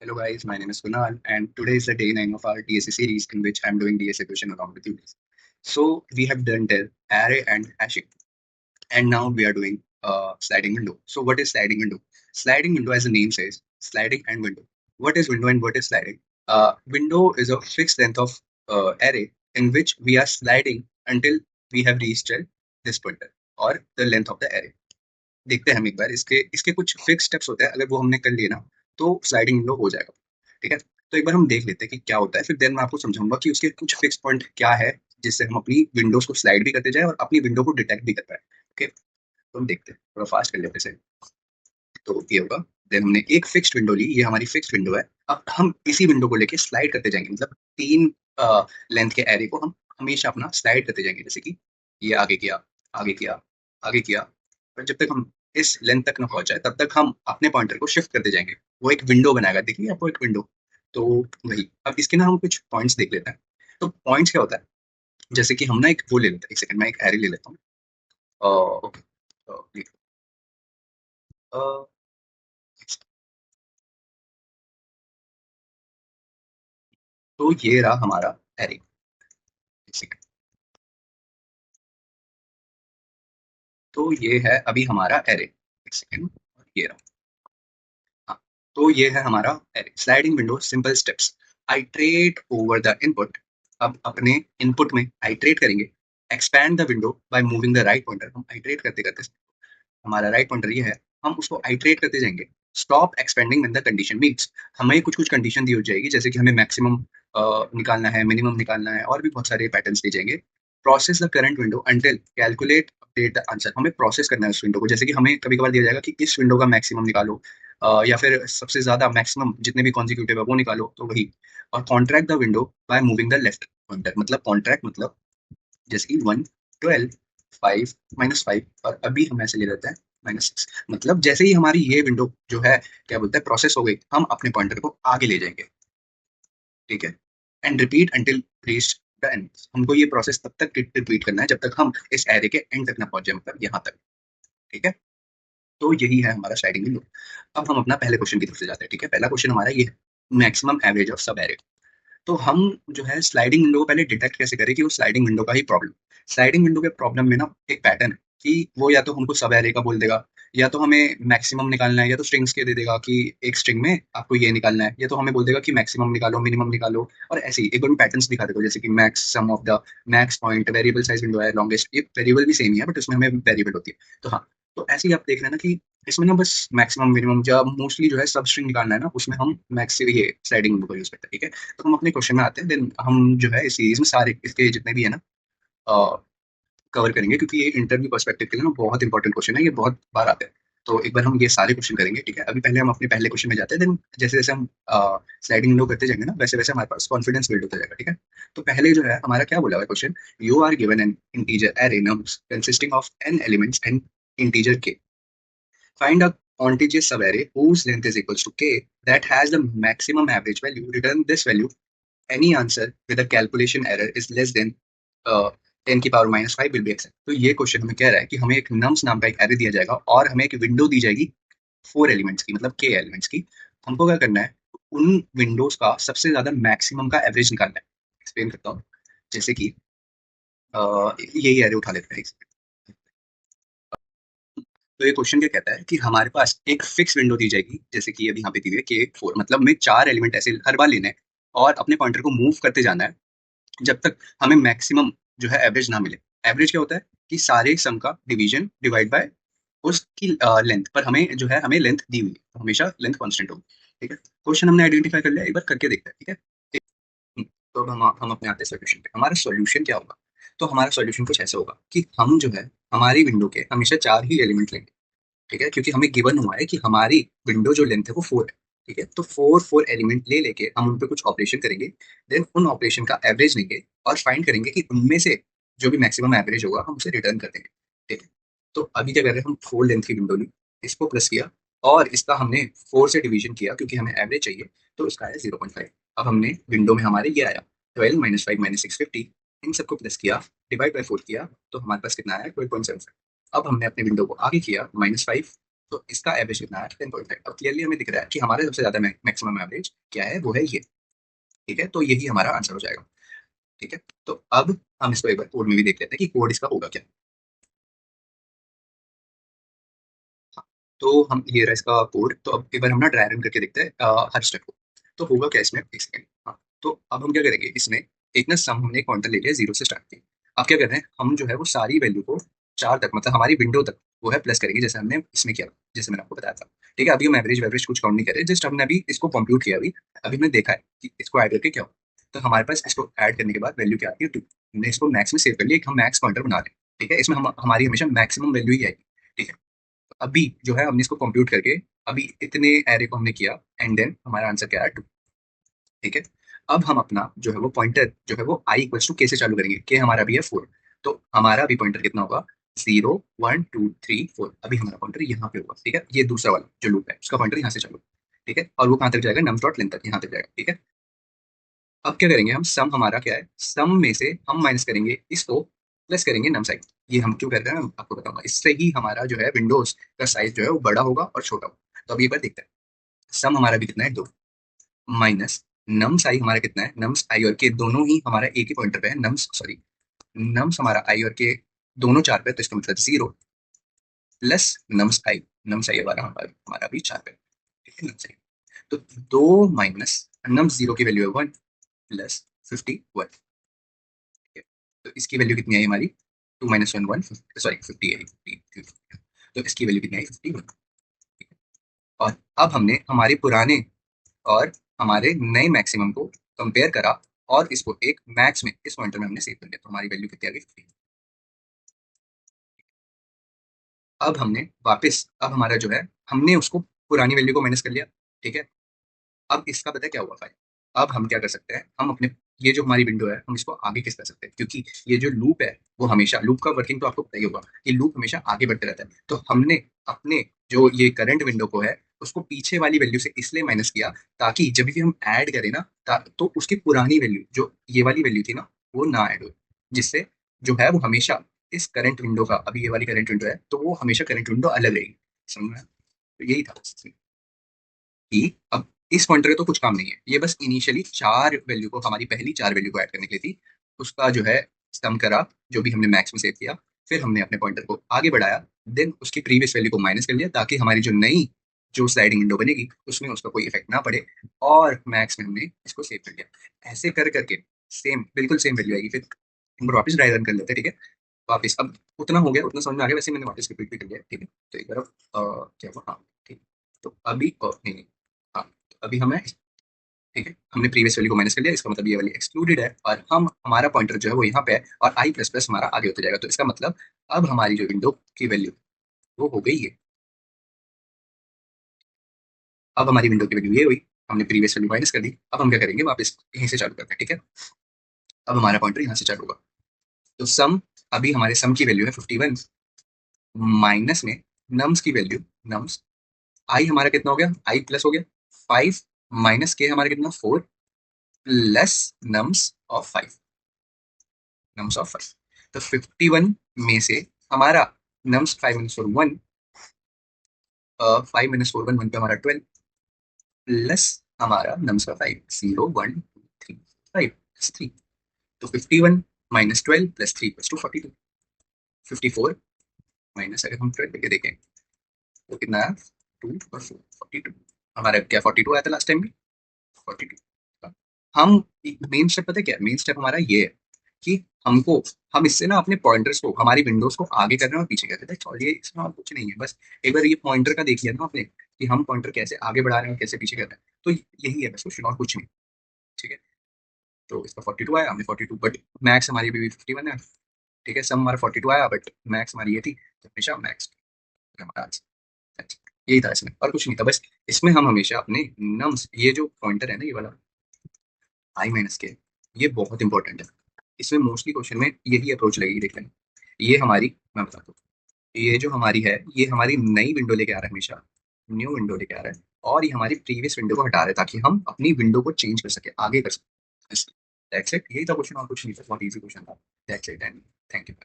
Hello guys, my name is Kunal and today is the day 9 of our DSA series in which I'm doing DSA question along with you guys. So we have done the array and hashing and now we are doing sliding window. So what is sliding window? Sliding window as the name says, sliding and window. What is window and what is sliding? Window is a fixed length of array in which we are sliding until we have reached this pointer or the length of the array. देखते हैं हम एक बार इसके इसके कुछ fix steps होते हैं, अगर वो हमने कर लिए ना तो स्लाइडिंग विंडो हो जाएगा। ठीक है, तो एक बार हम देख लेते हैं कि क्या होता है, फिर देन मैं आपको समझाऊंगा कि उसके कुछ फिक्स पॉइंट क्या है जिससे हम अपनी विंडोज को स्लाइड भी करते जाए और अपनी विंडो को डिटेक्ट भी कर पाए। ओके, तो हम देखते हैं, थोड़ा फास्ट कर लेते हैं इसे। तो ये होगा, देन हमने एक फिक्स्ड विंडो ली, ये हमारी फिक्स्ड विंडो है। अब हम इसी विंडो को लेके स्लाइड करते जाएंगे, मतलब तीन लेंथ के एरे को हम हमेशा अपना स्लाइड करते जाएंगे, जैसे कि ये आगे किया, आगे किया, आगे किया, और जब तक हम इस लेंथ तक ना पहुंच जाए तब तक हम अपने पॉइंटर को शिफ्ट करते जाएंगे। वो एक विंडो बनाएगा, देखिए आपको एक विंडो। तो वही, अब इसके ना हम कुछ पॉइंट्स देख लेते हैं। तो पॉइंट्स क्या होता है, जैसे कि हम ना एक वो ले लेते हैं, एक सेकंड, मैं एक एरे ले लेता हूँ। ओके, तो ये रहा हमारा एरे। तो ये है अभी हमारा एरे, एक सेकेंड, ये रहा। हाँ, तो ये है हमारा array. Sliding window simple steps, iterate over the input. अब अपने इनपुट में आइट्रेट करेंगे, expand the window by moving the write pointer. हम आइट्रेट करते करते, हमारा राइट पॉइंटर ये है, हम उसको आइट्रेट करते जाएंगे। Stop expanding when the condition meets, हमें कुछ कुछ कंडीशन दी हो जाएगी, जैसे कि हमें मैक्सिमम निकालना है, मिनिमम निकालना है, और भी बहुत सारे पैटर्न्स दिए जाएंगे। Process the current window until calculate update the answer, हमें प्रोसेस करना है उस विंडो को। जैसे कि हमें कभी कभार दिया जाएगा कि इस विंडो का मैक्सिमम निकालो, या फिर सबसे ज्यादा मैक्सिमम जितने भी कॉन्जिक्यूटिव है वो निकालो, तो वही। और contract the window by moving the left pointer, मतलब कॉन्ट्रैक्ट मतलब जैसे कि 1, 12, 5, -5, और अभी हम ऐसे ले लेते हैं -6। मतलब जैसे ही हमारी ये विंडो जो है, क्या बोलते हैं, प्रोसेस हो गई, हम अपने पॉइंटर को आगे ले जाएंगे। ठीक है, and repeat until reach the end, हमको ये प्रोसेस तब तक रिपीट करना है जब तक हम इस एरे के एंड तक ना पहुंच जाए, मतलब यहाँ तक। ठीक है, तो यही है हमारा स्लाइडिंग विंडो। अब हम अपना पहले क्वेश्चन की तरफ से जाते हैं। ठीक है, पहला क्वेश्चन हमारा ये है, मैक्सिमम एवरेज ऑफ सब एरे। तो हम जो है स्लाइडिंग विंडो को पहले डिटेक्ट कैसे करें कि वो स्लाइडिंग विंडो का ही प्रॉब्लम। स्लाइडिंग विंडो के प्रॉब्लम में ना एक पैटर्न है कि वो या तो हमको सब एरे का बोल देगा, या तो हमें मैक्सिमम निकालना है, या तो स्ट्रिंग्स के दे देगा कि एक स्ट्रिंग में आपको ये निकालना है, या तो हमें बोल देगा कि मैक्सिमम निकालो, मिनिमम निकालो। और ऐसे ही एक बार पैटर्न्स दिखा देगा, जैसे कि max sum of the max point, variable size window है, लॉन्गेस्ट, ये वेरिएबल भी सेम ही है बट उसमें हमें वेरिएबल होती है। तो हाँ, तो ऐसे ही आप देख रहे हैं ना कि इसमें ना बस मैक्सिमम मिनिमम, जब मोस्टली जो है सब स्ट्रिंग निकालना है ना, उसमें हम मैक्स ये स्लाइडिंग विंडो का यूज करते हैं। ठीक है, तो हम अपने क्वेश्चन में आते हैं, देन हम जो है इस सीरीज में सारे इसके जितने भी है ना कवर करेंगे, क्योंकि ये इंटरव्यू पर्सपेक्टिव के लिए ना बहुत इंपॉर्टेंट क्वेश्चन है, ये बहुत बार आते हैं। तो एक बार हम ये सारे क्वेश्चन करेंगे। ठीक है, अभी पहले हम अपने पहले क्वेश्चन में जाते हैं, देन जैसे जैसे हम स्लाइडिंग विंडो करते जाएंगे ना, वैसे वैसे हमारे पास कॉन्फिडेंस बिल्ड होता जाएगा। ठीक है, तो पहले जो है हमारा क्या बोला हुआ है question, you are given an integer array nums consisting of n elements and integer k, find a contiguous subarray whose length is equals to k that has the maximum average value. Return this value. Any answer with a calculation error is less than 10⁻⁵ will be accepted। तो ये question हमें कह रहा है कि हमें एक nums नाम का एक एरे दिया जाएगा और हमें एक विंडो दी जाएगी 4 एलिमेंट्स की, मतलब k एलिमेंट्स की। हमको क्या करना है, उन विंडोज का सबसे ज्यादा मैक्सिमम का एवरेज निकालना है। एक्सप्लेन करता हूँ, जैसे कि यही एरे उठा लेते हैं। तो ये क्वेश्चन क्या कहता है कि हमारे पास एक फिक्स विंडो दी जाएगी, जैसे कि अभी यहाँ पे दी हुई है K4, मतलब हमें 4 एलिमेंट ऐसे हर बार लेने हैं और अपने पॉइंटर को मूव करते जाना है जब तक हमें मैक्सिमम जो है एवरेज ना मिले। एवरेज क्या होता है कि सारे सम का डिवीजन डिवाइड बाय उसकी लेंथ, पर हमें जो है हमें लेंथ दी हुई है, तो हमेशा लेंथ कांस्टेंट होगी। ठीक है, क्वेश्चन हमने आइडेंटिफाई कर लिया, एक बार करके देखते हैं। ठीक है, तो अब हम अपने आते हैं सोल्यूशन पे। हमारा सोल्यूशन क्या होगा, तो हमारा सोल्यूशन कुछ ऐसा होगा कि हम जो है हमारी विंडो के हमेशा 4 ही एलिमेंट लेंगे। ठीक है, क्योंकि हमें गिवन हुआ है कि हमारी विंडो जो लेंथ है वो 4 है। ठीक है, तो 4 एलिमेंट ले लेके हम उन पे कुछ ऑपरेशन करेंगे, देन उन ऑपरेशन का एवरेज लेंगे और फाइंड करेंगे कि उनमें से जो भी मैक्सिमम एवरेज होगा हम उसे रिटर्न कर देंगे। ठीक है, तो अभी क्या कर रहे हैं, हम 4 लेंथ की विंडो ली, इसको प्लस किया और इसका हमने 4 से डिवीजन किया क्योंकि हमें एवरेज चाहिए, तो इसका आया 0.5। अब हमने विंडो में हमारे ये आया 12 -5 -650, इन सबको प्लस किया, डिवाइड बाय 4 किया, तो हमारे पास कितना आया 12.75। अब हमने अपने विंडो को आगे किया -5 तो इसका एवरेज कितना है 10.5। अब क्लियरली हमें दिख रहा है कि हमारा सबसे ज्यादा मैक्सिमम एवरेज क्या है, वो है ये। ठीक है, तो यही हमारा आंसर हो जाएगा। ठीक है, तो अब हम इसको एक बार कोड में भी देख लेते हैं कि कोड इसका होगा क्या। हाँ, तो हम ये रहा इसका कोड। तो अब एक बार हम ना ड्राई रन करके देखते हैं हर स्टेप को। तो होगा क्या इसमें, एक सेकंड। हाँ, तो अब हम क्या करेंगे इसमें, एक ना सम हमने एक पॉइंटर ले लिया 0 से स्टार्ट की। अब क्या कर रहे हैं हम, जो है वो सारी वैल्यू को 4 तक, मतलब हमारी विंडो तक वो है प्लस करेंगे, जैसे हमने इसमें किया, जैसे मैंने आपको बताया था। ठीक है, अभी हम एवरेज वेवरेज कुछ काउंट नहीं कर रहे, जस्ट हमने अभी इसको कंप्यूट किया। अभी अभी हमने देखा है कि इसको ऐड करके क्या हो। तो हमारे पास इसको ऐड करने के बाद वैल्यू क्या आती है 2। हमने इसको मैक्स में सेव कर लिया, एक हम मैक्स पॉइंटर बना रहे हैं। ठीक है, इसमें हम हमारी हमेशा मैक्सिमम वैल्यू ही आएगी। ठीक है, अभी जो है हमने इसको कंप्यूट करके अभी इतने एरे को हमने किया, एंड देन हमारा आंसर क्या है 2। ठीक है, अब हम अपना जो है वो पॉइंटर जो है वो आई इक्वल्स टू के से चालू करेंगे। के हमारा भी है 4। तो हमारा अभी पॉइंटर कितना होगा, 0 1 2 3 4। अभी हमारा पॉइंटर यहाँ पे होगा। ठीक है, ये दूसरा वाला जो लूप है उसका पॉइंटर यहाँ से चालू। ठीक है, और वो कहाँ तक जाएगा, नम्स डॉट लेंथ तक, यहाँ तक जाएगा। ठीक है, अब क्या करेंगे हम, सम हमारा क्या है, सम में से हम माइनस करेंगे इसको, प्लस करेंगे नम साइड। ये हम क्यों कर रहे हैं मैं आपको बताऊंगा। इससे ही हमारा जो है विंडोज का साइज जो है वो बड़ा होगा और छोटा होगा। तो अब ये बार देखते हैं, सम हमारा भी कितना है 2, माइनस नम्स आई हमारा कितना है, नम्स आई और के दोनों ही हमारा एक ही पॉइंटर पे है, नम्स सॉरी, नम्स हमारा आई और के दोनों 4 पे, तो इसका मतलब 0 प्लस नम्स आई हमारा हमारा हमारा भी 4 पे। ठीक है, नम्स आई तो 2 माइनस नम्स 0 की वैल्यू है 1 प्लस 51। ठीक है, तो इसकी वैल्यू कितनी आई हमारी, 2 - 1 1, सॉरी 50 आई 50। तो इसकी वैल्यू कितनी आई 51। और अब हमने हमारे पुराने और हमारे नए मैक्सिमम को कंपेयर करा, और इसको एक मैक्स में इस पॉइंटर में हमने सेव कर लिया। तो हमारी वैल्यू कितनी आ गई 50। अब हमने वापस, अब हमारा जो है हमने उसको पुरानी वैल्यू को माइनस कर लिया। ठीक है, अब इसका पता है क्या हुआ फाइल। अब हम क्या कर सकते हैं, हम अपने ये जो हमारी विंडो है हम इसको आगे किस कर सकते हैं, क्योंकि ये जो लूप है वो हमेशा, लूप का वर्किंग तो आपको पता ही होगा कि लूप हमेशा आगे बढ़ते रहता है। तो हमने अपने जो ये करंट विंडो को है उसको पीछे वाली वैल्यू से इसलिए माइनस किया, ताकि जब भी हम ऐड करें ना, तो उसकी पुरानी वैल्यू जो ये वाली वैल्यू थी ना, वो ना ऐड हो, जिससे जो है वो हमेशा इस करंट विंडो का, अभी ये वाली करंट विंडो है तो वो हमेशा करंट विंडो अलग रहेगी। समझ में आया? तो यही था कि अब इस पॉइंटर का तो कुछ काम नहीं है, ये बस इनिशियली 4 वैल्यू को, हमारी पहली 4 वैल्यू को ऐड करने के लिए थी। उसका जो है सम करा, जो भी हमने मैक्स में सेव किया, फिर हमने अपने पॉइंटर को आगे बढ़ाया, देन उसकी प्रीवियस वैल्यू को माइनस कर लिया, ताकि हमारी जो नई जो स्लाइडिंग विंडो बनेगी उसमें उसका कोई इफेक्ट ना पड़े, और मैक्स में हमने इसको सेव कर लिया। ऐसे कर करके सेम, बिल्कुल सेम वैल्यू आएगी। फिर हम वापस ड्राई रन कर लेते हैं। ठीक है, वापस अब उतना हो गया, उतना समझ में आ गया, वैसे मैंने वापस रिपीट भी कर लिया। ठीक है, तो एक बार क्या हुआ, हाँ ठीक। तो अभी नहीं, हाँ, तो अभी हमें, ठीक है, हमने प्रीवियस वैल्यू को माइनस कर लिया, इसका मतलब ये वाली एक्सक्लूडेड है, और हम हमारा पॉइंटर जो है वो यहाँ पे है, और आई प्लस प्लस हमारा आगे होते जाएगा। तो इसका मतलब अब हमारी जो विंडो की वैल्यू वो हो गई है, अब हमारी विंडो की वैल्यू ये हुई, हमने प्रीवियस वैल्यू माइनस कर दी। अब हम क्या करेंगे, वापस यहीं से चालू करते हैं। ठीक है, अब हमारा पॉइंटर यहाँ से चालू होगा। तो सम, अभी हमारे सम की वैल्यू है 51, माइनस में नम्स की वैल्यू, नम्स आई हमारा कितना हो गया, आई प्लस हो गया 5, माइनस के हमारा कितना 4, plus nums of 5, nums of 5। तो 51 में से हमारा नम्स 5 - 4 1, 5 - 4 1 1 पे हमारा 12, प्लस हमारा नम्स का 5 0 1 2 3 5 3। तो 51 - 12 + 3 = 42। 54 माइनस, अगर हम 12 करके देखें तो कितना है, 2 और 4 42। हमारा क्या 42 आया था लास्ट टाइम भी, 42। हम मेन स्टेप पता है क्या, मेन स्टेप हमारा ये है कि हमको, हम इससे ना अपने पॉइंटर्स को, हमारी विंडोज को आगे कर रहे हैं और पीछे कर रहे हैं। और ये इसमें और कुछ नहीं है, बस एक बार ये पॉइंटर का देख लिया ना आपने कि हम पॉइंटर कैसे आगे बढ़ा रहे हैं और कैसे पीछे कर रहे हैं, तो यही है बस क्वेश्चन, और कुछ नहीं। ठीक है, तो इसका 42 आया, हमने 42, बट मैक्स हमारी अभी भी 51 है। ठीक है, सम हमारा 42 आया, बट मैक्स हमारी ये थी, तो हमेशा मैक्स हमारा आंसर। यही था इसमें, और कुछ नहीं था, बस इसमें हम हमेशा अपने नम्स, ये जो पॉइंटर है ना ये वाला आई माइनस के, ये बहुत इंपॉर्टेंट है। इसमें मोस्टली क्वेश्चन में यही अप्रोच लगेगी, देख लेना। ये हमारी, मैं बताता हूँ, ये जो हमारी है ये हमारी नई विंडो लेके आ रहा है, हमेशा न्यू विंडो लेके आ रहा है, और ये हमारी प्रीवियस विंडो को हटा रहा है, ताकि हम अपनी विंडो को चेंज कर सके, आगे कर सके। दैट्स इट, यही था क्वेश्चन, और कुछ नहीं था, बहुत ईजी क्वेश्चन था। That's it, and thank you.